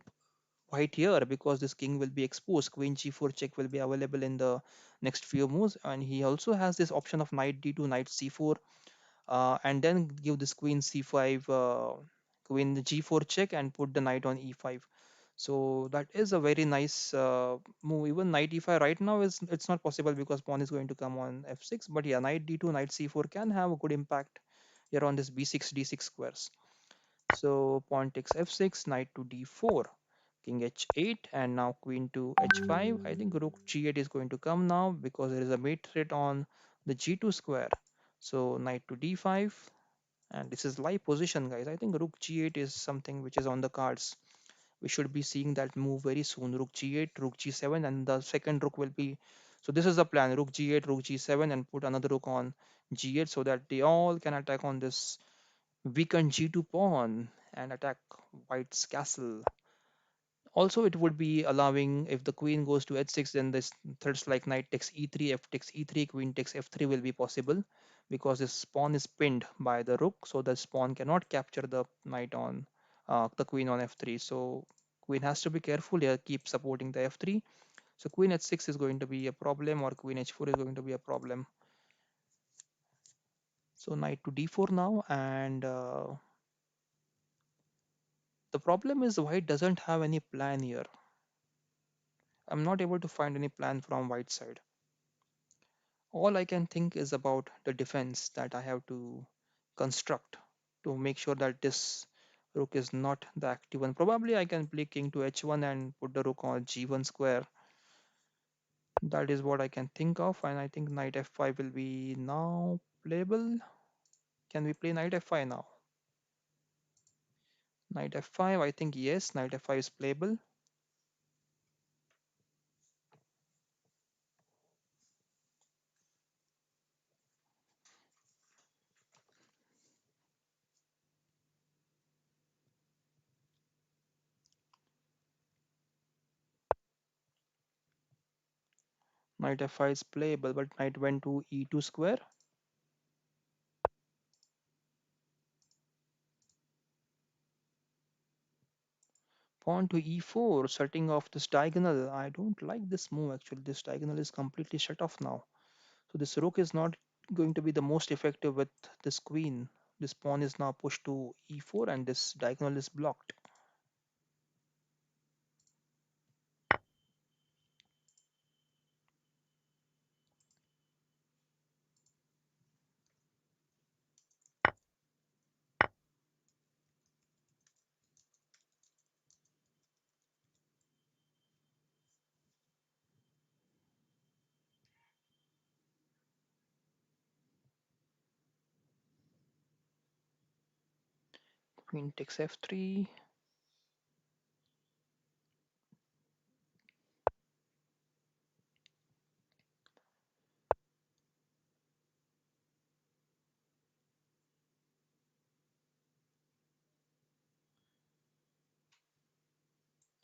white here, because this king will be exposed. Queen g4 check will be available in the next few moves, and he also has this option of knight d2, knight c4, and then give this queen c5, queen g4 check, and put the knight on e5. So that is a very nice move. Even knight e5 right now is, it's not possible because pawn is going to come on f6, but yeah, knight d2, knight c4 can have a good impact here on this b6 d6 squares. So pawn takes f6, knight to d4, king h8, and now queen to h5. I think rook g8 is going to come now, because there is a mate threat on the g2 square. So knight to d5, and this is live position, guys. I think rook g8 is something which is on the cards. We should be seeing that move very soon. Rook g8, rook g7, and the second rook will be. So this is the plan: rook g8, rook g7, and put another rook on g8, so that they all can attack on this weakened g2 pawn and attack white's castle. Also, it would be allowing, if the queen goes to h6, then this threats like knight takes e3, f takes e3, queen takes f3 will be possible, because this pawn is pinned by the rook, so the pawn cannot capture the knight on the queen on f3. So queen has to be careful here, keep supporting the f3. So queen h6 is going to be a problem, or queen h4 is going to be a problem. So knight to d4 now, and the problem is white doesn't have any plan here. I'm not able to find any plan from white side. All I can think is about the defense that I have to construct to make sure that this rook is not the active one. Probably I can play king to h1 and put the rook on g1 square. That is what I can think of, and I think knight f5 will be now playable. Can we play knight f5 now? Knight f5, I think yes, knight f5 is playable. Knight f5 is playable, but knight went to e2 square. Pawn to e4, shutting off this diagonal. I don't like this move actually. This diagonal is completely shut off now. So this rook is not going to be the most effective with this queen. This pawn is now pushed to e4 and this diagonal is blocked. Queen takes f3.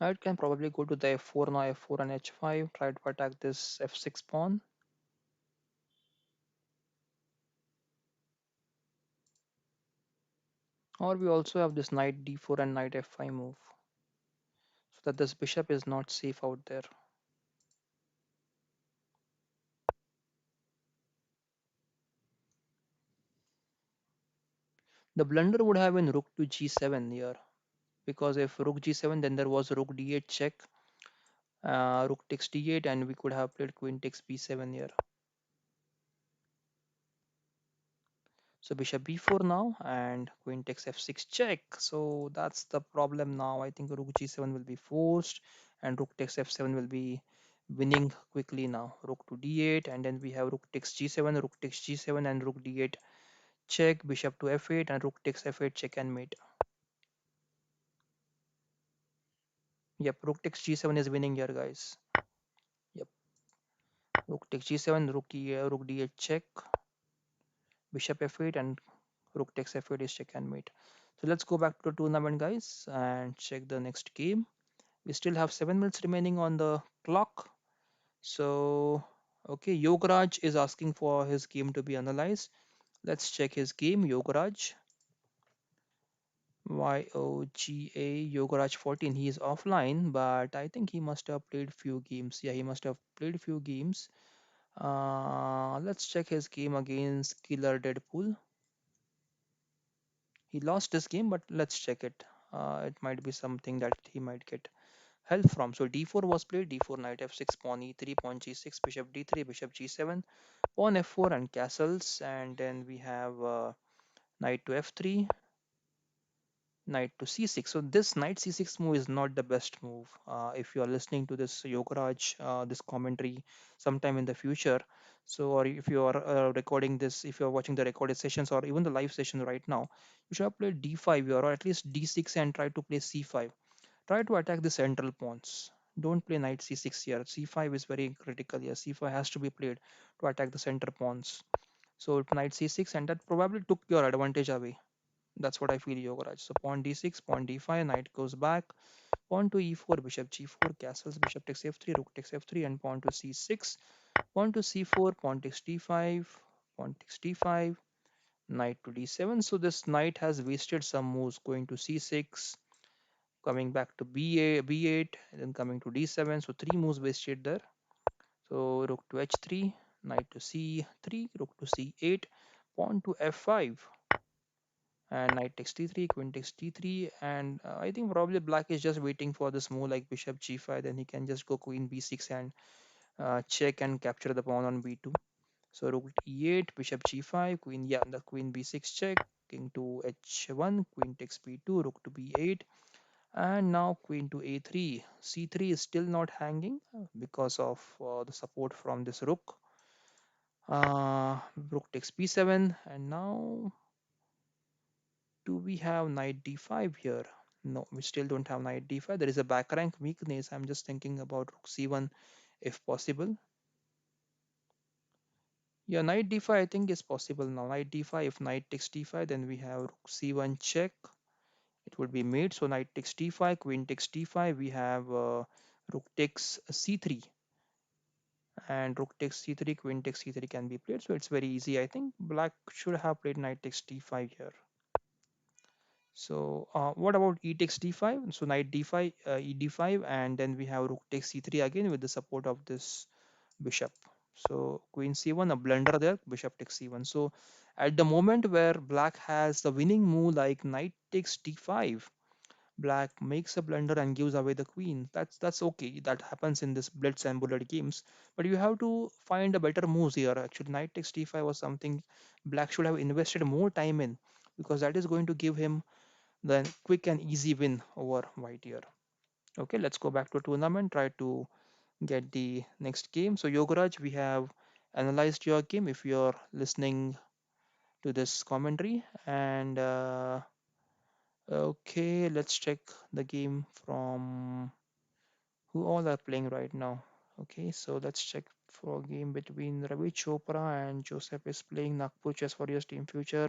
Now it can probably go to the f4, now f4 and h5, try to attack this f6 pawn. Or we also have this knight d4 and knight f5 move, so that this bishop is not safe out there. The blunder would have been rook to g7 here, because if rook g7, then there was rook d8 check, rook takes d8, and we could have played queen takes b7 here. So bishop b4 now, and queen takes f6 check. So that's the problem now. I think rook g7 will be forced, and rook takes f7 will be winning quickly now. Rook to d8, and then we have rook takes g7, rook takes g7, and rook d8 check, bishop to f8, and rook takes f8 check and mate. Yep, rook takes g7 is winning here, guys. Yep, rook takes g7, rook d8 check, bishop f8, and rook takes f8 is check and mate. So let's go back to the tournament, guys, and check the next game. We still have 7 minutes remaining on the clock. So, okay, Yogaraj is asking for his game to be analyzed. Let's check his game. Yogaraj, Yogaraj 14. He is offline, but I think he must have played few games. Yeah, he must have played few games. Let's check his game against Killer Deadpool. He lost this game, but let's check it. It might be something that he might get help from. So d4 was played, d4, knight f6, pawn e3, pawn g6, bishop d3, bishop g7, pawn f4 and castles. And then we have knight to f3, knight to c6. So this knight c6 move is not the best move. If you are listening to this Yogaraj, this commentary sometime in the future, so or if you are recording this, if you are watching the recorded sessions or even the live session right now, you should have played d5 here, or at least d6 and try to play c5. Try to attack the central pawns. Don't play knight c6 here. c5 is very critical here. c5 has to be played to attack the center pawns. So knight c6, and that probably took your advantage away. That's what I feel, Yogaraj. So pawn d6, pawn d5, knight goes back, pawn to e4, bishop g4, castles, bishop takes f3, rook takes f3, and pawn to c6, pawn to c4, pawn takes d5, pawn takes d5, knight to d7. So this knight has wasted some moves, going to c6, coming back to b8, and then coming to d7. So three moves wasted there. So rook to h3, knight to c3, rook to c8, pawn to f5, and knight takes t3, queen takes t3. And I think probably black is just waiting for this move like bishop g5. Then he can just go queen b6 and check and capture the pawn on b2. So rook e8, bishop g5, queen, yeah, the queen b6 check, king to h1, queen takes b2, rook to b8. And now queen to a3. c3 is still not hanging because of the support from this rook. Rook takes b7. And now do we have knight d5 here? No, we still don't have knight d5. There is a back rank weakness. I'm just thinking about rook c1 if possible. Yeah, knight d5 I think is possible now. Knight d5, if knight takes d5, then we have rook c1 check. It would be mate. So knight takes d5, queen takes d5. We have rook takes c3. And rook takes c3, queen takes c3 can be played. So it's very easy. I think black should have played knight takes d5 here. So what about e takes d5? So knight d5, e d5, and then we have rook takes c3 again with the support of this bishop. So queen c1, a blunder there, bishop takes c1. So at the moment where black has the winning move like knight takes d5, black makes a blunder and gives away the queen. That's okay. That happens in this blitz and bullet games. But you have to find a better moves here. Actually, knight takes d5 was something black should have invested more time in, because that is going to give him the quick and easy win over white here. Okay, let's go back to tournament. Try to get the next game. So Yogaraj, we have analyzed your game. If you're listening to this commentary, and okay, let's check the game from who all are playing right now. Okay, so let's check for a game between Ravi Chopra and Joseph is playing Nagpur Chess Warriors Team Future.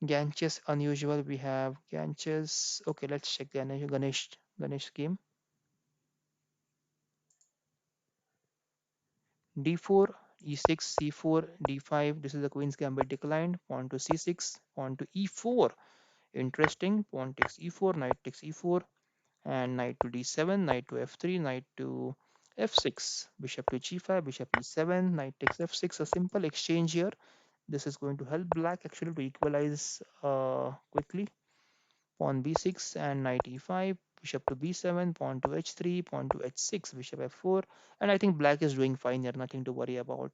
Ganches Unusual, we have Ganches. Okay, let's check Ganesh game. D4, E6, C4, D5. This is the Queen's Gambit declined. Pawn to C6, pawn to E4. Interesting. Pawn takes E4, knight takes E4, and knight to D7, knight to F3, knight to F6, bishop to G5, bishop E7, knight takes F6. A simple exchange here. This is going to help black actually to equalize quickly. Pawn b6 and knight e5, bishop to b7, pawn to h3, pawn to h6, bishop f4. And I think black is doing fine here, nothing to worry about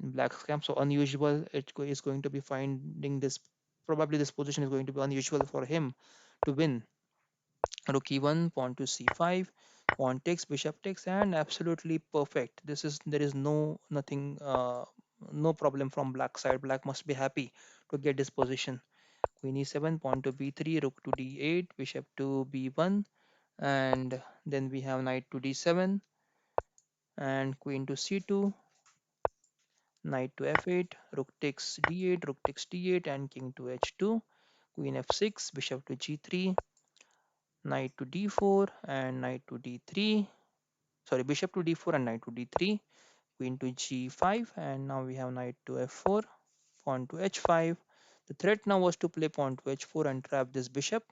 in black's camp. So unusual, is going to be finding this, probably this position is going to be unusual for him to win. Rook e1, pawn to c5, pawn takes, bishop takes, and absolutely perfect. This is, there is nothing, no problem from black side. Black must be happy to get this position. Queen e7, pawn to b3, rook to d8, bishop to b1, and then we have knight to d7 and queen to c2, knight to f8, rook takes d8, rook takes d8, and king to h2, queen f6, bishop to g3, knight to d4 and knight to d3. Sorry, bishop to d4 and knight to d3, queen to g5, and now we have knight to f4, pawn to h5. The threat now was to play pawn to h4 and trap this bishop.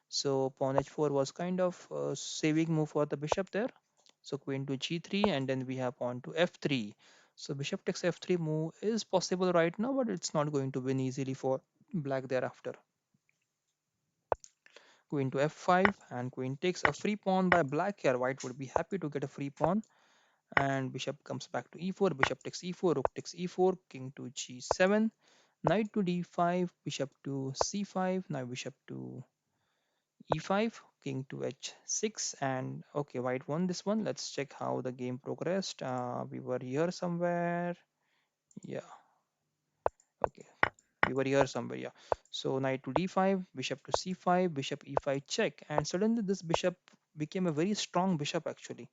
So pawn h4 was kind of a saving move for the bishop there. So queen to g3, and then we have pawn to f3. So bishop takes f3 move is possible right now, but it's not going to win easily for black thereafter. Queen to f5, and queen takes a free pawn by black here. White would be happy to get a free pawn, and bishop comes back to e4, bishop takes e4, rook takes e4, king to g7, knight to d5, bishop to c5, now bishop to e5, king to h6, and okay, white won this one. Let's check how the game progressed. We were here somewhere. Yeah, okay, we were here somewhere. Yeah, so knight to d5, bishop to c5, bishop e5 check, and suddenly this bishop became a very strong bishop actually,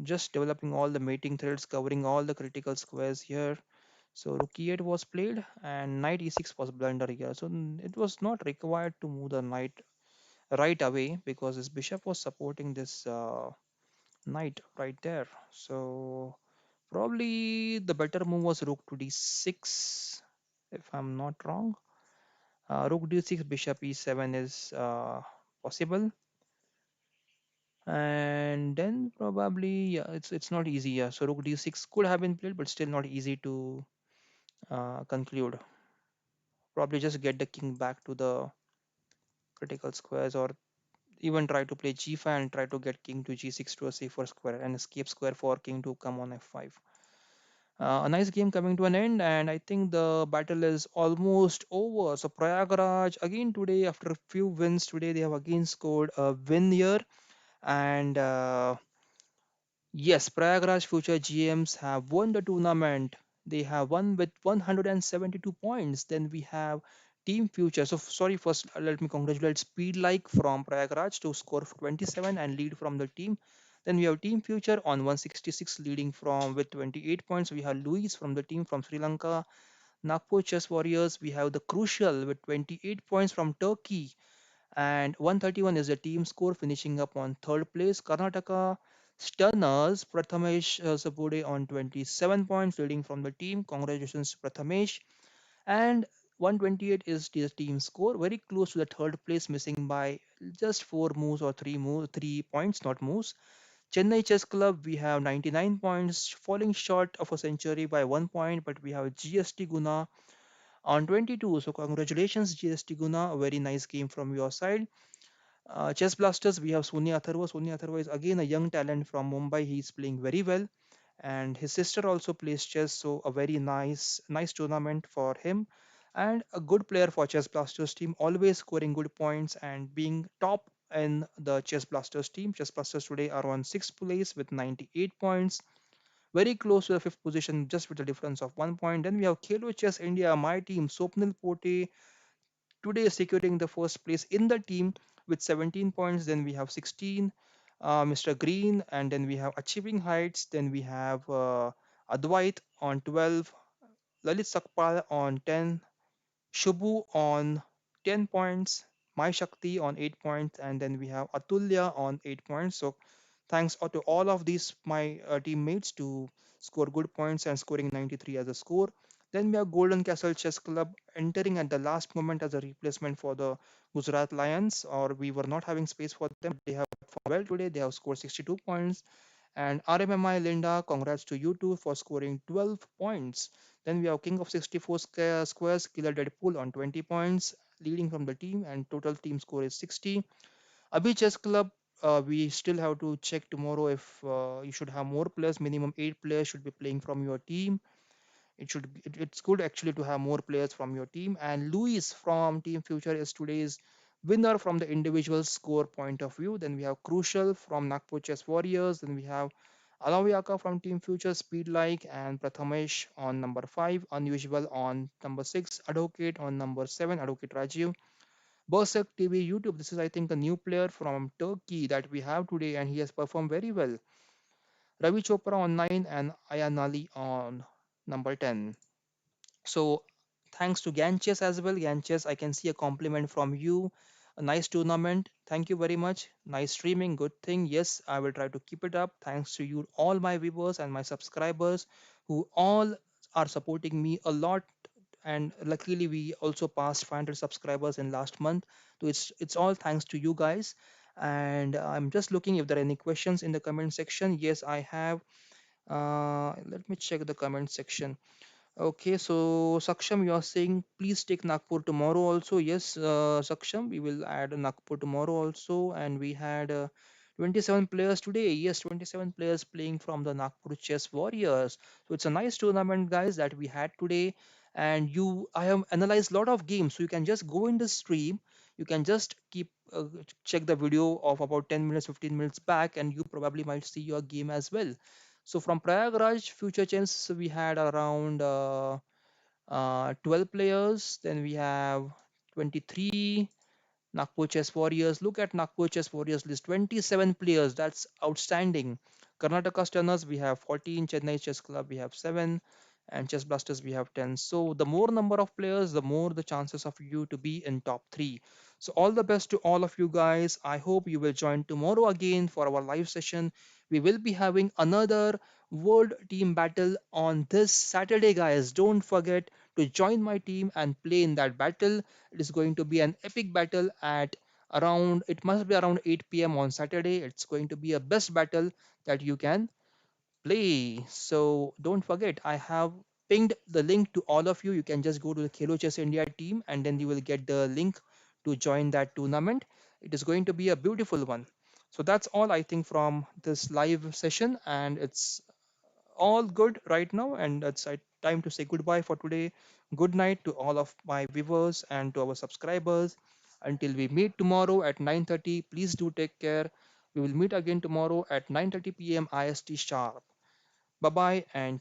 just developing all the mating threads, covering all the critical squares here. So rook e8 was played and knight e6 was blunder here. So it was not required to move the knight right away because this bishop was supporting this knight right there. So probably the better move was rook to d6, if I'm not wrong. Rook d6, bishop e7 is possible, and then probably yeah, it's not easy. Yeah, so rook d6 could have been played, but still not easy to conclude. Probably just get the king back to the critical squares, or even try to play g5 and try to get king to g6 to a safer square and escape square for king to come on f5. A nice game coming to an end, and I think the battle is almost over. So Prayagraj again today, after a few wins today, they have again scored a win here, and yes, Prayagraj Future GMs have won the tournament. They have won with 172 points. Then we have Team Future. So sorry, first let me congratulate Speed Like from Prayagraj to score 27 and lead from the team. Then we have Team Future on 166 leading from with 28 points. We have Luis from the team from Sri Lanka. Nagpur Chess Warriors. We have the Crucial with 28 points from Turkey. And 131 is the team score, finishing up on third place. Karnataka Stunners, Prathamesh Sapode on 27 points, leading from the team. Congratulations, Prathamesh. And 128 is the team score, very close to the third place, missing by just four moves or 3 points, not moves. Chennai Chess Club, we have 99 points, falling short of a century by 1 point, but we have GST Guna on 22. So congratulations, GST Guna, a very nice game from your side. Chess Blasters, we have Sonia Atharva. Sonia Atharva is again a young talent from Mumbai. He's playing very well, and his sister also plays chess, so a very nice tournament for him. And a good player for Chess Blasters team, always scoring good points and being top in the Chess Blasters team. Chess Blasters today are on sixth place with 98 points, very close to the fifth position, just with a difference of 1 point. Then we have Khelo Chess India, my team, Swapnil Pote, today securing the first place in the team with 17 points. Then we have 16, Mr. Green, and then we have Achieving Heights. Then we have Advait on 12, Lalit Sakpal on 10, Shubhu on 10 points, Mai Shakti on 8 points, and then we have Atulya on 8 points. So thanks to all of these my teammates to score good points and scoring 93 as a score. Then we have Golden Castle Chess Club entering at the last moment as a replacement for the Gujarat Lions, or we were not having space for them. They have performed well today. They have scored 62 points. And RMMI Linda, congrats to you too for scoring 12 points. Then we have King of 64 Squares, Killer Deadpool on 20 points, leading from the team, and total team score is 60. Abhi Chess Club, we still have to check tomorrow if you should have more players. Minimum 8 players should be playing from your team. It's good actually to have more players from your team. And Luis from Team Future is today's winner from the individual score point of view. Then we have Crucial from Nagpur Chess Warriors. Then we have Alawiaka from Team Future Speed Like, and Prathamesh on number 5, Unusual on number 6, Advocate on number 7, Advocate Rajiv. Berserk TV YouTube. This is, I think, a new player from Turkey that we have today, and he has performed very well. Ravi Chopra on 9 and Ayan Ali on number 10. So thanks to Ganches as well. Ganches, I can see a compliment from you. A nice tournament. Thank you very much. Nice streaming. Good thing. Yes, I will try to keep it up. Thanks to you, all my viewers and my subscribers who all are supporting me a lot. And luckily, we also passed 500 subscribers in last month. So it's all thanks to you guys. And I'm just looking if there are any questions in the comment section. Yes, I have. Let me check the comment section. Okay, so Saksham, you are saying please take Nagpur tomorrow also. Yes, Saksham, we will add Nagpur tomorrow also. And we had 27 players today. Yes, 27 players playing from the Nagpur Chess Warriors. So it's a nice tournament, guys, that we had today. And I have analyzed a lot of games. So you can just go in the stream. You can just check the video of about 10 minutes, 15 minutes back, and you probably might see your game as well. So from Prayagraj Future Chess, we had around 12 players. Then we have 23 Nagpur Chess Warriors. Look at Nagpur Chess Warriors list, 27 players. That's outstanding. Karnataka Stunners, we have 14. Chennai Chess Club, we have 7. And Chess Blasters, we have 10. So the more number of players, the more the chances of you to be in top 3. So all the best to all of you guys. I hope you will join tomorrow again for our live session. We will be having another World Team Battle on this Saturday, guys. Don't forget to join my team and play in that battle. It is going to be an epic battle at around, it must be around 8 p.m. on Saturday. It's going to be a best battle that you can play. So don't forget, I have pinged the link to all of you. You can just go to the Khelo Chess India team and then you will get the link to join that tournament. It is going to be a beautiful one. So that's all I think from this live session, and it's all good right now, and it's time to say goodbye for today. Good night to all of my viewers and to our subscribers. Until we meet tomorrow at 9:30, please do take care. We will meet again tomorrow at 9:30 p.m. IST sharp. Bye bye and